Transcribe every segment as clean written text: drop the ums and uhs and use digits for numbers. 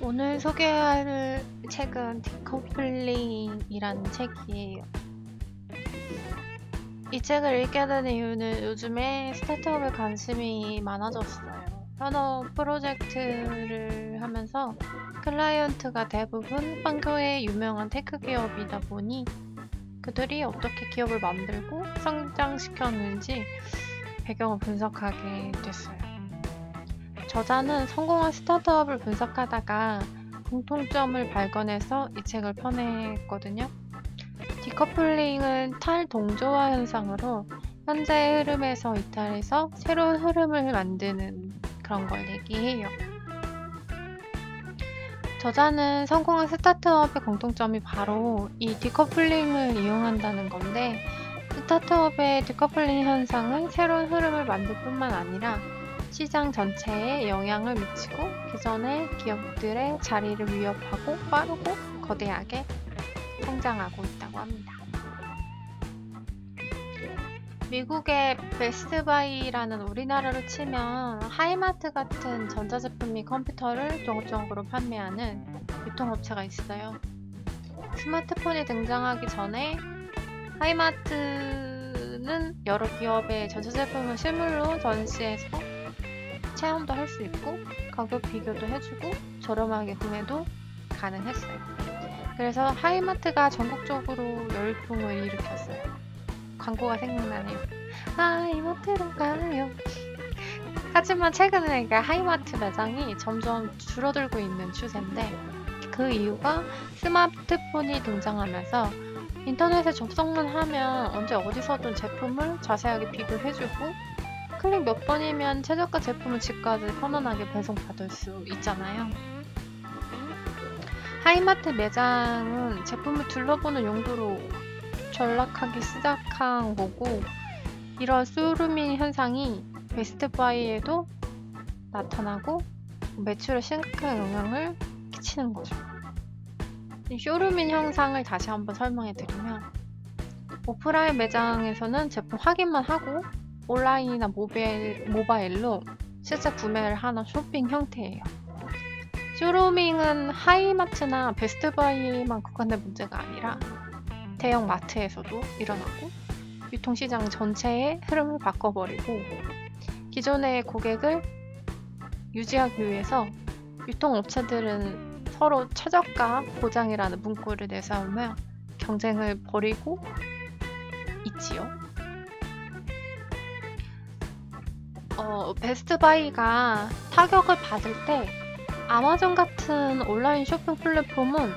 오늘 소개할 책은 디커플링이라는 책이에요. 이 책을 읽게 된 이유는 요즘에 스타트업에 관심이 많아졌어요. 현업 프로젝트를 하면서 클라이언트가 대부분 한국의 유명한 테크 기업이다 보니 그들이 어떻게 기업을 만들고 성장시켰는지 배경을 분석하게 됐어요. 저자는 성공한 스타트업을 분석하다가 공통점을 발견해서 이 책을 펴냈거든요. 디커플링은 탈동조화 현상으로 현재의 흐름에서 이탈해서 새로운 흐름을 만드는 그런 걸 얘기해요. 저자는 성공한 스타트업의 공통점이 바로 이 디커플링을 이용한다는 건데, 스타트업의 디커플링 현상은 새로운 흐름을 만들 뿐만 아니라 시장 전체에 영향을 미치고 기존의 기업들의 자리를 위협하고 빠르고 거대하게 성장하고 있다고 합니다. 미국의 베스트바이라는 우리나라로 치면 하이마트 같은 전자제품 및 컴퓨터를 전국적으로 판매하는 유통업체가 있어요. 스마트폰이 등장하기 전에 하이마트는 여러 기업의 전자제품을 실물로 전시해서 체험도 할 수 있고 가격 비교도 해주고 저렴하게 구매도 가능했어요. 그래서 하이마트가 전국적으로 열풍을 일으켰어요. 광고가 생각나네요. 하이마트로 가요. 하지만 최근에 하이마트 매장이 점점 줄어들고 있는 추세인데, 그 이유가 스마트폰이 등장하면서 인터넷에 접속만 하면 언제 어디서든 제품을 자세하게 비교해주고 클릭 몇 번이면 최저가 제품을 집까지 편안하게 배송받을 수 있잖아요. 하이마트 매장은 제품을 둘러보는 용도로 전락하기 시작한 거고, 이런 쇼루밍 현상이 베스트바이에도 나타나고 매출에 심각한 영향을 끼치는 거죠. 이 쇼루밍 현상을 다시 한번 설명해 드리면, 오프라인 매장에서는 제품 확인만 하고 온라인이나 모바일로 실제 구매를 하는 쇼핑 형태예요. 쇼루밍은 하이마트나 베스트바이에만 국한된 문제가 아니라 대형 마트에서도 일어나고 유통시장 전체의 흐름을 바꿔버리고 기존의 고객을 유지하기 위해서 유통업체들은 서로 최저가 보장이라는 문구를 내세우며 경쟁을 벌이고 있지요. 베스트바이가 타격을 받을 때 아마존 같은 온라인 쇼핑 플랫폼은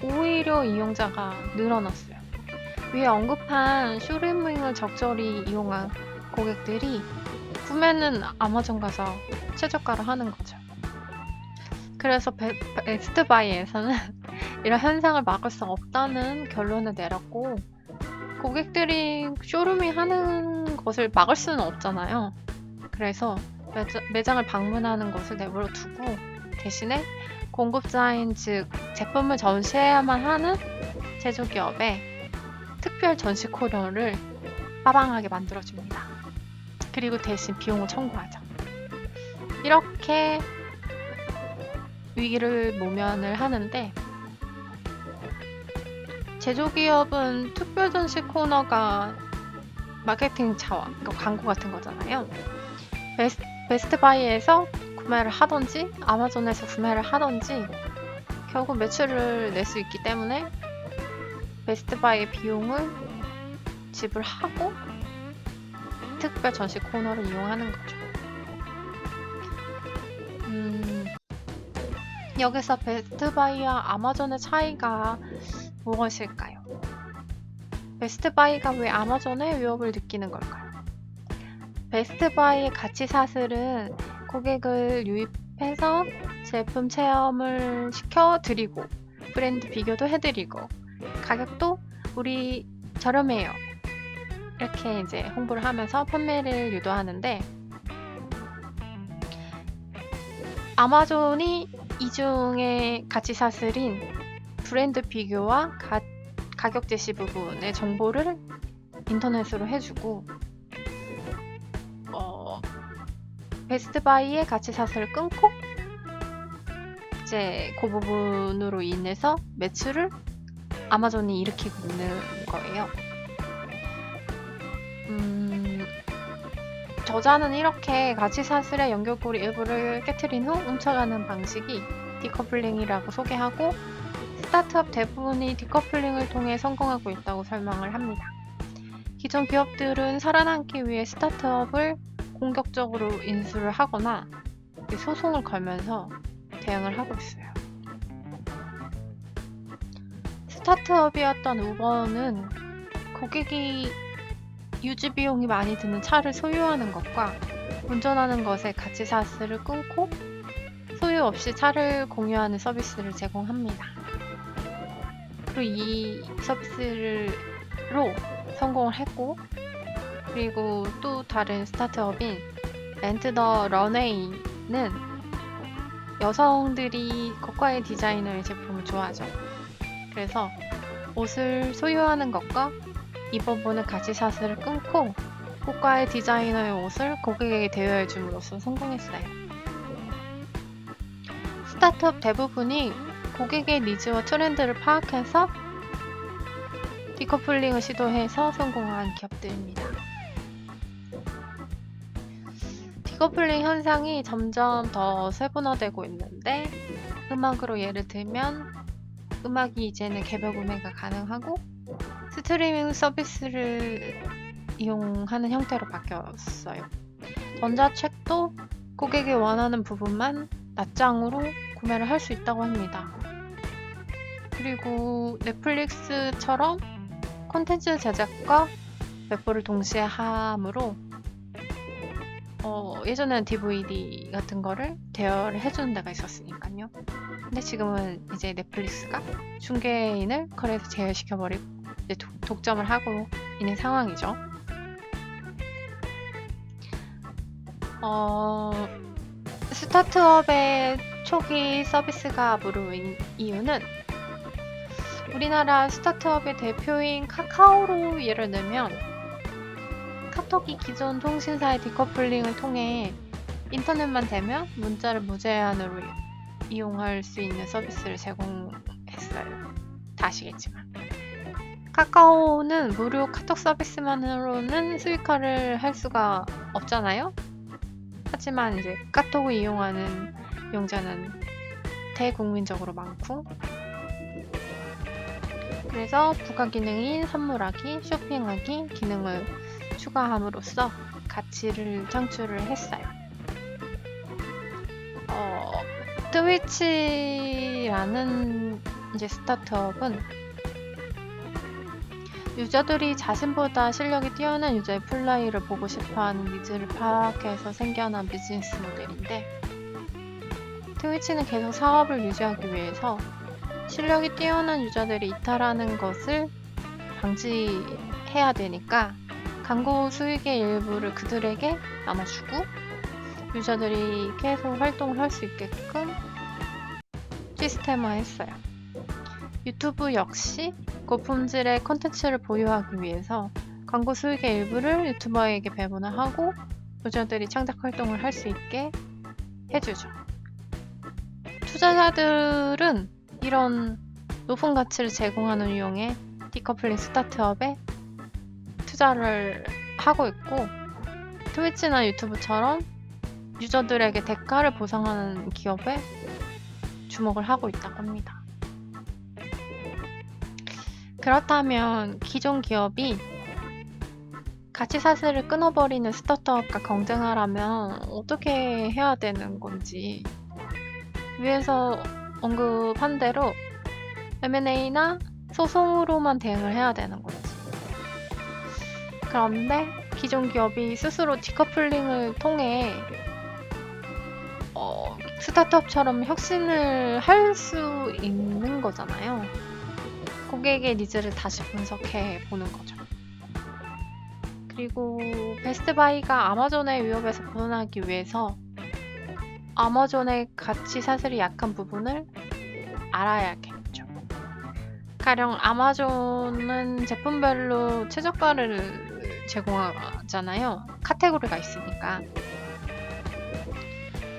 오히려 이용자가 늘어났어요. 위에 언급한 쇼루밍을 적절히 이용한 고객들이 구매는 아마존 가서 최저가로 하는 거죠. 그래서 베스트바이에서는 이런 현상을 막을 수 없다는 결론을 내렸고, 고객들이 쇼루밍 하는 것을 막을 수는 없잖아요. 그래서 매장을 방문하는 것을 내버려 두고 대신에 공급자인 즉 제품을 전시해야만 하는 제조기업에 특별 전시 코너를 빠방하게 만들어줍니다. 그리고 대신 비용을 청구하죠. 이렇게 위기를 모면을 하는데, 제조기업은 특별 전시 코너가 마케팅 차원, 그러니까 광고 같은 거잖아요. 베스트바이에서 구매를 하던지 아마존에서 구매를 하던지 결국 매출을 낼 수 있기 때문에 베스트바이의 비용을 지불하고 특별 전시 코너를 이용하는 거죠. 여기서 베스트바이와 아마존의 차이가 무엇일까요? 베스트바이가 왜 아마존의 위협을 느끼는 걸까요? 베스트바이의 가치사슬은 고객을 유입해서 제품 체험을 시켜드리고 브랜드 비교도 해드리고 가격도 우리 저렴해요, 이렇게 이제 홍보를 하면서 판매를 유도하는데, 아마존이 이중의 가치사슬인 브랜드 비교와 가격 제시 부분의 정보를 인터넷으로 해주고, 베스트바이의 가치사슬을 끊고 이제 그 부분으로 인해서 매출을 아마존이 일으키고 있는 거예요. 저자는 이렇게 가치사슬의 연결고리 일부를 깨트린 후 훔쳐가는 방식이 디커플링이라고 소개하고, 스타트업 대부분이 디커플링을 통해 성공하고 있다고 설명을 합니다. 기존 기업들은 살아남기 위해 스타트업을 공격적으로 인수를 하거나 소송을 걸면서 대응을 하고 있어요. 스타트업이었던 우버는 고객이 유지 비용이 많이 드는 차를 소유하는 것과 운전하는 것에 가치사슬을 끊고 소유 없이 차를 공유하는 서비스를 제공합니다. 그리고 이 서비스로 성공을 했고, 그리고 또 다른 스타트업인 렌트 더 런웨이는 여성들이 고가의 디자이너의 제품을 좋아하죠. 그래서 옷을 소유하는 것과 입어보는 가치사슬을 끊고 고가의 디자이너의 옷을 고객에게 대여해 줌으로써 성공했어요. 스타트업 대부분이 고객의 니즈와 트렌드를 파악해서 디커플링을 시도해서 성공한 기업들입니다. 디커플링 현상이 점점 더 세분화되고 있는데, 음악으로 예를 들면 음악이 이제는 개별 구매가 가능하고 스트리밍 서비스를 이용하는 형태로 바뀌었어요. 전자책도 고객이 원하는 부분만 낱장으로 구매를 할 수 있다고 합니다. 그리고 넷플릭스처럼 콘텐츠 제작과 배포를 동시에 함으로 예전에는 DVD 같은 거를 대여를 해주는 데가 있었으니까요. 근데 지금은 이제 넷플릭스가 중개인을 거래에서 제외시켜버리고 이제 독점을 하고 있는 상황이죠. 스타트업의 초기 서비스가 무료인 이유는, 우리나라 스타트업의 대표인 카카오로 예를 들면 카톡이 기존 통신사의 디커플링을 통해 인터넷만 되면 문자를 무제한으로 이용할 수 있는 서비스를 제공했어요. 다 아시겠지만 카카오는 무료 카톡 서비스만으로는 수익화를 할 수가 없잖아요. 하지만 이제 카톡을 이용하는 이용자는 대국민적으로 많고, 그래서 부가 기능인 선물하기, 쇼핑하기 기능을 추가함으로써 가치를 창출을 했어요. 트위치라는 이제 스타트업은 유저들이 자신보다 실력이 뛰어난 유저의 플레이를 보고 싶어하는 니즈를 파악해서 생겨난 비즈니스 모델인데, 트위치는 계속 사업을 유지하기 위해서 실력이 뛰어난 유저들이 이탈하는 것을 방지해야 되니까 광고 수익의 일부를 그들에게 나눠주고 유저들이 계속 활동을 할 수 있게끔 시스템화했어요. 유튜브 역시 고품질의 콘텐츠를 보유하기 위해서 광고 수익의 일부를 유튜버에게 배분을 하고 유저들이 창작 활동을 할 수 있게 해주죠. 투자자들은 이런 높은 가치를 제공하는 유형의 디커플링 스타트업에 투자를 하고 있고, 트위치나 유튜브처럼 유저들에게 대가를 보상하는 기업에 주목을 하고 있다고 합니다. 그렇다면 기존 기업이 가치사슬을 끊어버리는 스타트업과 경쟁하려면 어떻게 해야 되는 건지, 위에서 언급한 대로 M&A나 소송으로만 대응을 해야 되는 건지, 그런데 기존 기업이 스스로 디커플링을 통해 스타트업처럼 혁신을 할 수 있는 거잖아요. 고객의 니즈를 다시 분석해 보는 거죠. 그리고 베스트바이가 아마존의 위협에서 벗어나기 위해서 아마존의 가치 사슬이 약한 부분을 알아야겠죠. 가령 아마존은 제품별로 최저가를 제공하잖아요. 카테고리가 있으니까.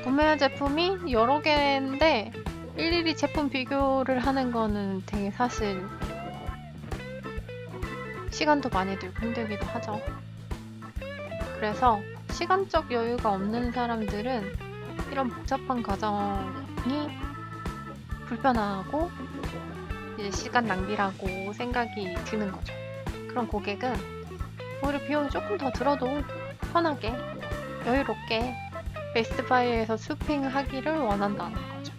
구매한 제품이 여러 개인데 일일이 제품 비교를 하는 거는 되게 사실 시간도 많이 들고 힘들기도 하죠. 그래서 시간적 여유가 없는 사람들은 이런 복잡한 과정이 불편하고 이제 시간 낭비라고 생각이 드는 거죠. 그런 고객은 오히려 비용이 조금 더 들어도 편하게 여유롭게 베스트바이에서 쇼핑하기를 원한다는 거죠.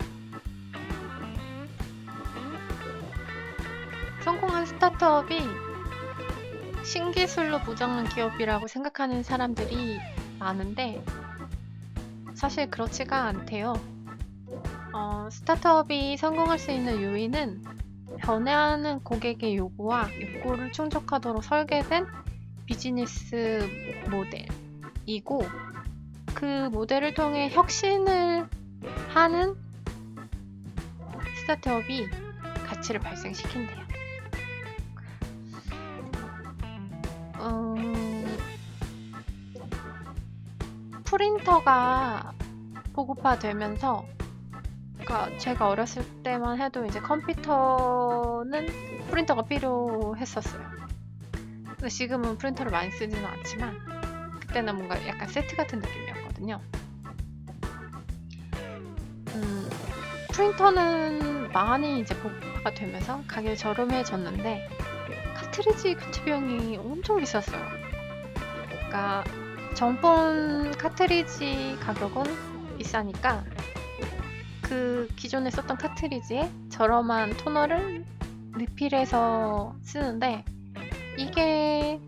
성공한 스타트업이 신기술로 무장한 기업이라고 생각하는 사람들이 많은데 사실 그렇지가 않대요. 스타트업이 성공할 수 있는 요인은 변화하는 고객의 요구와 욕구를 충족하도록 설계된 비즈니스 모델이고 그 모델을 통해 혁신을 하는 스타트업이 가치를 발생시킨대요. 프린터가 보급화되면서 그러니까 제가 어렸을 때만 해도 이제 컴퓨터는 프린터가 필요했었어요. 근데 지금은 프린터를 많이 쓰지는 않지만 그때는 뭔가 약간 세트 같은 느낌이었거든요. 프린터는 많이 이제 보급화가 되면서 가격이 저렴해졌는데 카트리지 교체 비용이 엄청 비쌌어요. 그러니까 정품 카트리지 가격은 비싸니까 그 기존에 썼던 카트리지에 저렴한 토너를 리필해서 쓰는데 이게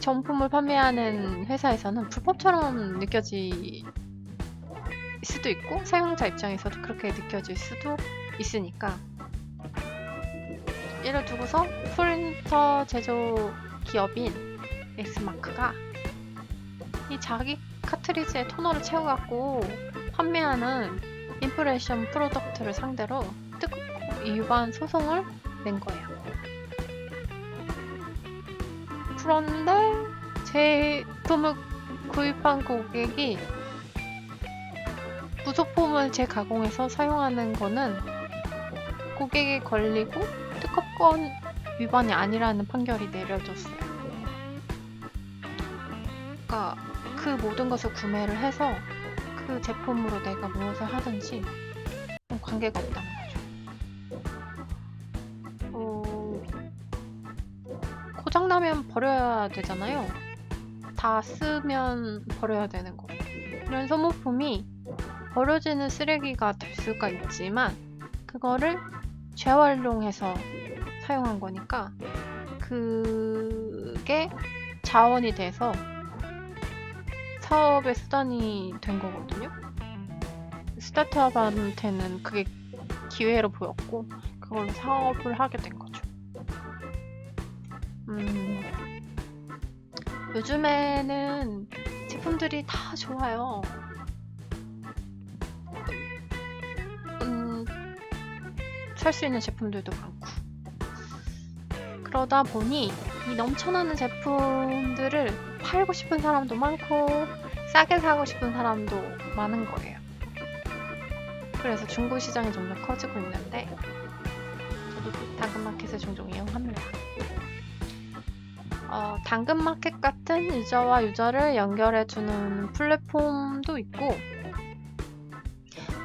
정품을 판매하는 회사에서는 불법처럼 느껴질 수도 있고 사용자 입장에서도 그렇게 느껴질 수도 있으니까 예를 두고서 프린터 제조 기업인 엑스마크가 이 자기 카트리지에 토너를 채워갖고 판매하는 인프레션 프로덕트를 상대로 특허 위반 소송을 낸 거예요. 그런데 제품을 구입한 고객이 부속품을 재가공해서 사용하는 거는 고객에 걸리고 특허권 위반이 아니라는 판결이 내려졌어요. 그러니까 그 모든 것을 구매를 해서 그 제품으로 내가 무엇을 하든지 관계가 없다는 거죠. 고장나면 버려야 되잖아요. 다 쓰면 버려야 되는 거. 이런 소모품이 버려지는 쓰레기가 될 수가 있지만 그거를 재활용해서 사용한 거니까 그게 자원이 돼서 사업의 수단이 된 거거든요. 스타트업한테는 그게 기회로 보였고 그걸로 사업을 하게 된 거죠. 요즘에는 제품들이 다 좋아요. 살 수 있는 제품들도 많고 그러다 보니 이 넘쳐나는 제품들을 팔고 싶은 사람도 많고 싸게 사고 싶은 사람도 많은 거예요. 그래서 중고 시장이 점점 커지고 있는데 저도 당근마켓을 종종 이용합니다. 당근마켓 같은 유저와 유저를 연결해주는 플랫폼도 있고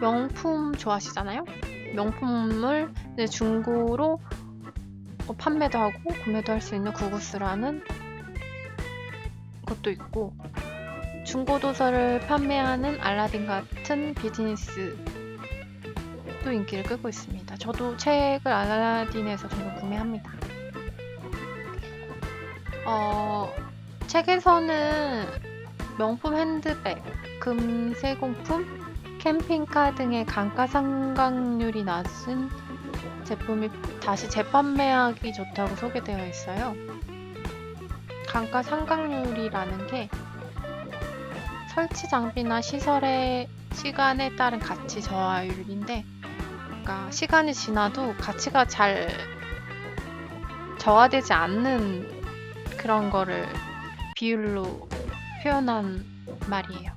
명품 좋아하시잖아요? 명품을 중고로 판매도 하고 구매도 할 수 있는 구구스라는 것도 있고 중고 도서를 판매하는 알라딘 같은 비즈니스도 인기를 끌고 있습니다. 저도 책을 알라딘에서 종종 구매합니다. 책에서는 명품 핸드백, 금세공품, 캠핑카 등의 감가상각률이 낮은 제품이 다시 재판매하기 좋다고 소개되어 있어요. 감가상각률이라는 게 설치 장비나 시설의 시간에 따른 가치 저하율인데 그러니까 시간이 지나도 가치가 잘 저하되지 않는 그런 거를 비율로 표현한 말이에요.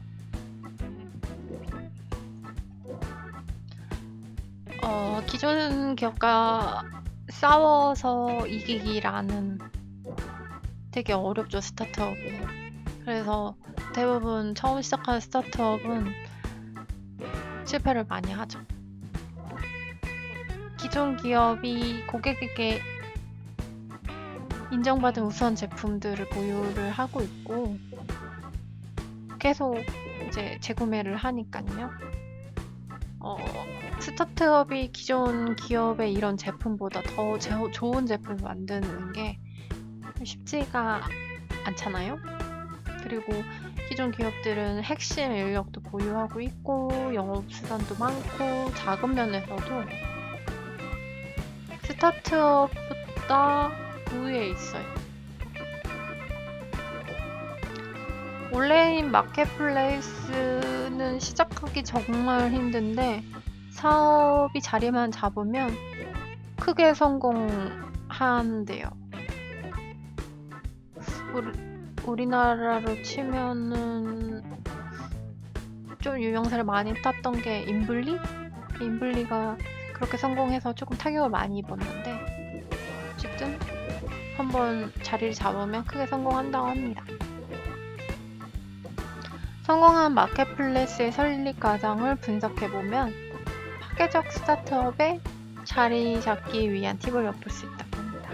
기존 기업과 싸워서 이기기라는 되게 어렵죠, 스타트업이. 그래서 대부분 처음 시작하는 스타트업은 실패를 많이 하죠. 기존 기업이 고객에게 인정받은 우수한 제품들을 보유를 하고 있고 계속 이제 재구매를 하니까요. 스타트업이 기존 기업의 이런 제품보다 더 좋은 제품을 만드는 게 쉽지가 않잖아요. 그리고 기존 기업들은 핵심 인력도 보유하고 있고 영업수단도 많고 자금 면에서도 스타트업보다 우위에 있어요. 온라인 마켓플레이스는 시작하기 정말 힘든데 사업이 자리만 잡으면 크게 성공한대요. 우리나라로 치면은 좀 유명세를 많이 탔던 게 인블리가 그렇게 성공해서 조금 타격을 많이 입었는데 어쨌든 한번 자리를 잡으면 크게 성공한다고 합니다. 성공한 마켓플레이스의 설립 과정을 분석해보면 파괴적 스타트업에 자리 잡기 위한 팁을 엿볼 수 있다고 합니다.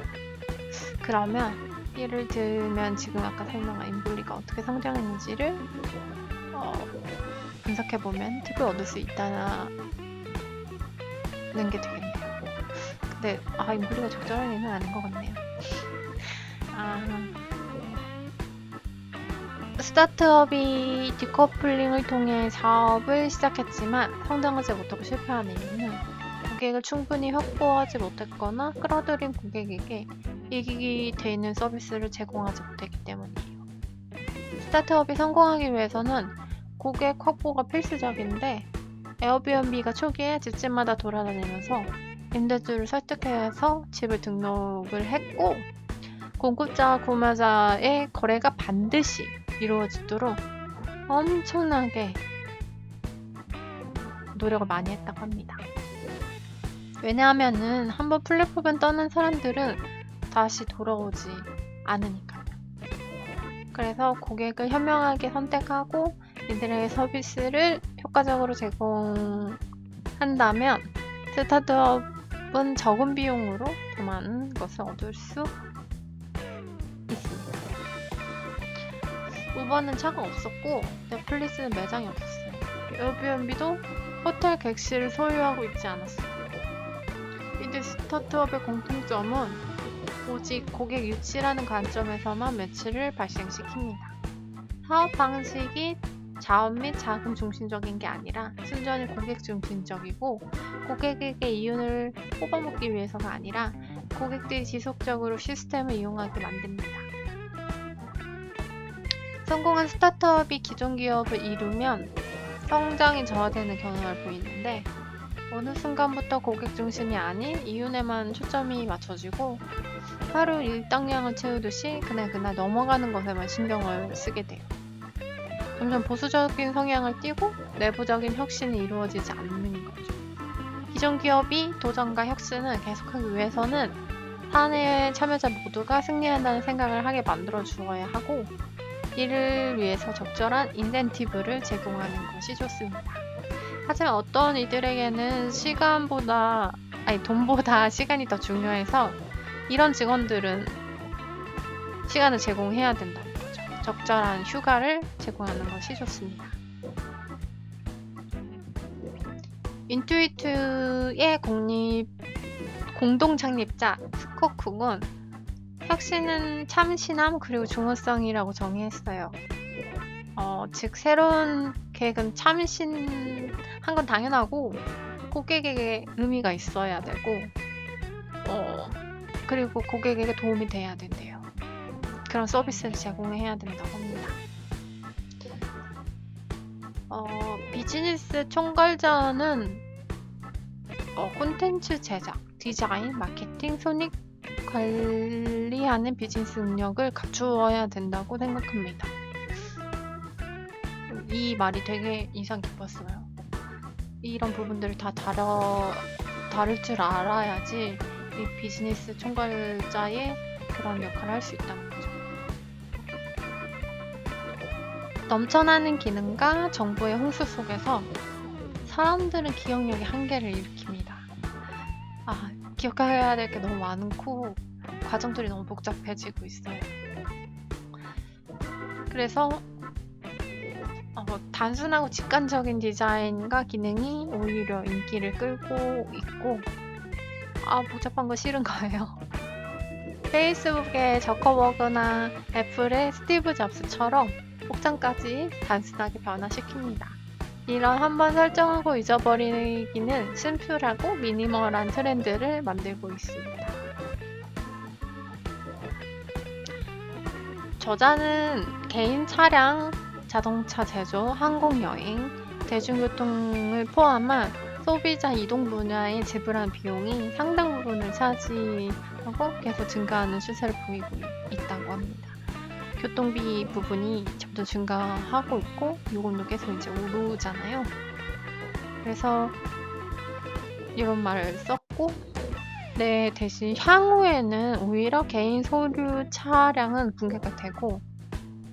그러면 예를 들면 지금 아까 설명한 인블리가 어떻게 성장했는지를 분석해보면 팁을 얻을 수 있다는 게 되겠네요. 근데 인블리가 적절한 일은 아닌 것 같네요. 스타트업이 디커플링을 통해 사업을 시작했지만 성장하지 못하고 실패한 이유는 고객을 충분히 확보하지 못했거나 끌어들인 고객에게 이익이 되는 서비스를 제공하지 못했기 때문이에요. 스타트업이 성공하기 위해서는 고객 확보가 필수적인데 에어비앤비가 초기에 집집마다 돌아다니면서 임대주를 설득해서 집을 등록을 했고 공급자와 구매자의 거래가 반드시 이루어지도록 엄청나게 노력을 많이 했다고 합니다. 왜냐하면은 한번 플랫폼에 떠난 사람들은 다시 돌아오지 않으니까요. 그래서 고객을 현명하게 선택하고 이들에게 서비스를 효과적으로 제공한다면 스타트업은 적은 비용으로 더 많은 것을 얻을 수 있습니다. 우버는 차가 없었고 넷플릭스는 매장이 없었어요. 에어비앤비도 호텔 객실을 소유하고 있지 않았어요. 이들 스타트업의 공통점은 오직 고객 유치라는 관점에서만 매출을 발생시킵니다. 사업 방식이 자원 및 자금 중심적인 게 아니라 순전히 고객 중심적이고 고객에게 이윤을 뽑아먹기 위해서가 아니라 고객들이 지속적으로 시스템을 이용하게 만듭니다. 성공한 스타트업이 기존 기업을 이루면 성장이 저하되는 경향을 보이는데 어느 순간부터 고객 중심이 아닌 이윤에만 초점이 맞춰지고 하루 일당량을 채우듯이 그날 넘어가는 것에만 신경을 쓰게 돼요. 점점 보수적인 성향을 띠고 내부적인 혁신이 이루어지지 않는 거죠. 기존 기업이 도전과 혁신을 계속하기 위해서는 사안의 참여자 모두가 승리한다는 생각을 하게 만들어 주어야 하고 이를 위해서 적절한 인센티브를 제공하는 것이 좋습니다. 하지만 어떤 이들에게는 돈보다 시간이 더 중요해서 이런 직원들은 시간을 제공해야 된다는 거죠. 적절한 휴가를 제공하는 것이 좋습니다. 인투이트의 공동 창립자 스콧 쿡은 혁신은 참신함 그리고 중후성이라고 정의했어요. 즉 새로운 계획은 참신한 건 당연하고 고객에게 의미가 있어야 되고 그리고 고객에게 도움이 돼야 된대요. 그런 서비스를 제공해야 된다고 합니다. 비즈니스 총괄자는 콘텐츠 제작, 디자인, 마케팅, 손익 관리하는 비즈니스 능력을 갖추어야 된다고 생각합니다. 이 말이 되게 인상 깊었어요. 이런 부분들을 다 다룰 줄 알아야지 이 비즈니스 총괄자의 그런 역할을 할 수 있다는 거죠. 넘쳐나는 기능과 정보의 홍수 속에서 사람들은 기억력의 한계를 일으킵니다. 기억해야 될 게 너무 많고 과정들이 너무 복잡해지고 있어요. 그래서 단순하고 직관적인 디자인과 기능이 오히려 인기를 끌고 있고 복잡한 거 싫은 거예요. 페이스북의 저커버그나 애플의 스티브 잡스처럼 복장까지 단순하게 변화시킵니다. 이런 한번 설정하고 잊어버리기는 심플하고 미니멀한 트렌드를 만들고 있습니다. 저자는 개인 차량, 자동차 제조, 항공여행, 대중교통을 포함한 소비자 이동 분야에 지불한 비용이 상당 부분을 차지하고 계속 증가하는 추세를 보이고 있다고 합니다. 교통비 부분이 점점 증가하고 있고 요금도 계속 이제 오르잖아요. 그래서 이런 말을 썼고 대신 향후에는 오히려 개인 소유 차량은 붕괴가 되고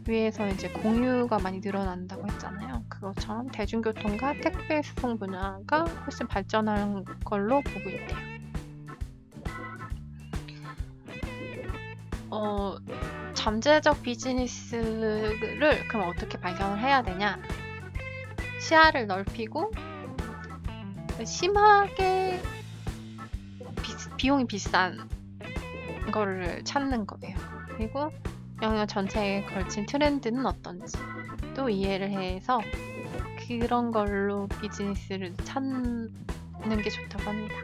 위에서 이제 공유가 많이 늘어난다고 했잖아요. 그것처럼 대중교통과 택배 수송 분야가 훨씬 발전하는 걸로 보고 있대요. 잠재적 비즈니스를 그럼 어떻게 발견을 해야 되냐? 시야를 넓히고 심하게 비용이 비싼 거를 찾는 거예요. 그리고 영역 전체에 걸친 트렌드는 어떤지 또 이해를 해서 그런 걸로 비즈니스를 찾는 게 좋다고 합니다.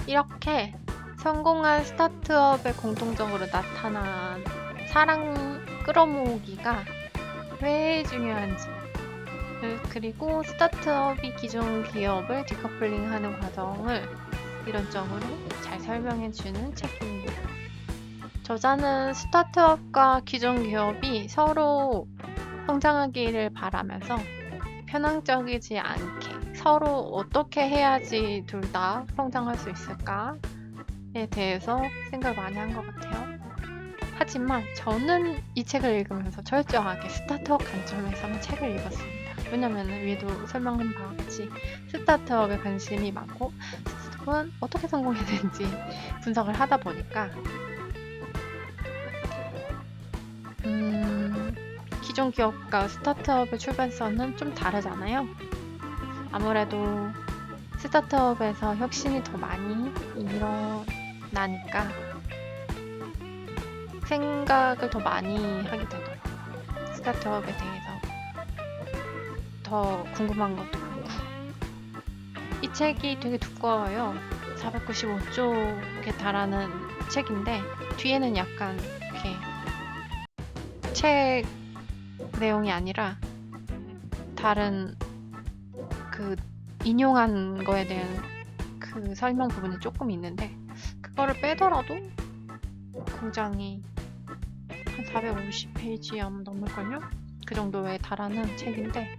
이렇게 성공한 스타트업에 공통적으로 나타난 사랑 끌어모으기가 왜 중요한지 그리고 스타트업이 기존 기업을 디커플링하는 과정을 이론적으로 잘 설명해주는 책입니다. 저자는 스타트업과 기존 기업이 서로 성장하기를 바라면서 편향적이지 않게 서로 어떻게 해야지 둘 다 성장할 수 있을까에 대해서 생각을 많이 한 것 같아요. 하지만 저는 이 책을 읽으면서 철저하게 스타트업 관점에서만 책을 읽었습니다. 왜냐면 위에도 설명한 바와 같이 스타트업에 관심이 많고 스타트업은 어떻게 성공해야 되는지 분석을 하다 보니까 기존 기업과 스타트업의 출발선은 좀 다르잖아요. 아무래도 스타트업에서 혁신이 더 많이 일어나니까 생각을 더 많이 하게 되더라고요. 스타트업에 대해서 더 궁금한 것도 많고. 이 책이 되게 두꺼워요. 495쪽에 달하는 책인데 뒤에는 약간 이렇게 책 내용이 아니라 다른 그 인용한 거에 대한 그 설명 부분이 조금 있는데 그거를 빼더라도 굉장히 한 450페이지 아마 넘을걸요? 그 정도에 달하는 책인데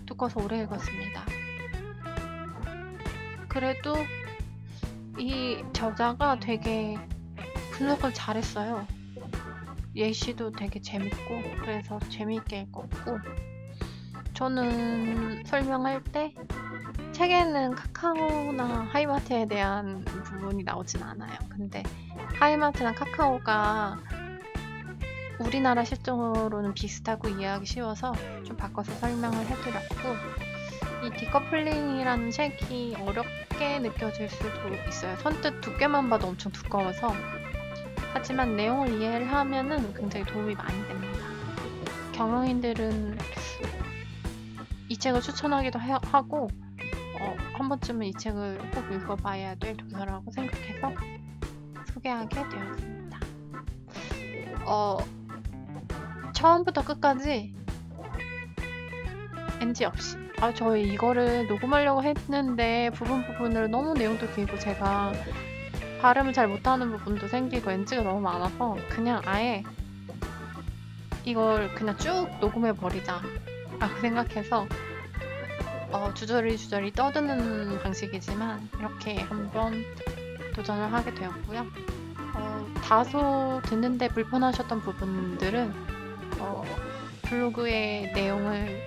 두꺼워서 오래 읽었습니다. 그래도 이 저자가 되게 분석을 잘했어요. 예시도 되게 재밌고 그래서 재미있게 읽었고 저는 설명할 때 책에는 카카오나 하이마트에 대한 부분이 나오진 않아요. 근데 하이마트나 카카오가 우리나라 실정으로는 비슷하고 이해하기 쉬워서 좀 바꿔서 설명을 해드렸고 이 디커플링이라는 책이 어렵게 느껴질 수도 있어요. 선뜻 두께만 봐도 엄청 두꺼워서 하지만 내용을 이해를 하면은 굉장히 도움이 많이 됩니다. 경영인들은 이 책을 추천하기도 하고 한 번쯤은 이 책을 꼭 읽어봐야 될 도서라고 생각해서 소개하게 되었습니다. 처음부터 끝까지 NG 없이 저희 이거를 녹음하려고 했는데 부분을 너무 내용도 길고 제가 발음을 잘 못하는 부분도 생기고 NG가 너무 많아서 그냥 아예 이걸 그냥 쭉 녹음해 버리자 라고 생각해서 주저리 떠드는 방식이지만 이렇게 한번 도전을 하게 되었고요. 다소 듣는데 불편하셨던 부분들은 블로그의 내용을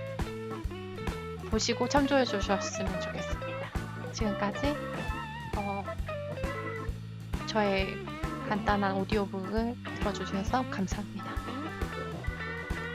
보시고 참조해 주셨으면 좋겠습니다. 지금까지 저의 간단한 오디오북을 들어주셔서 감사합니다.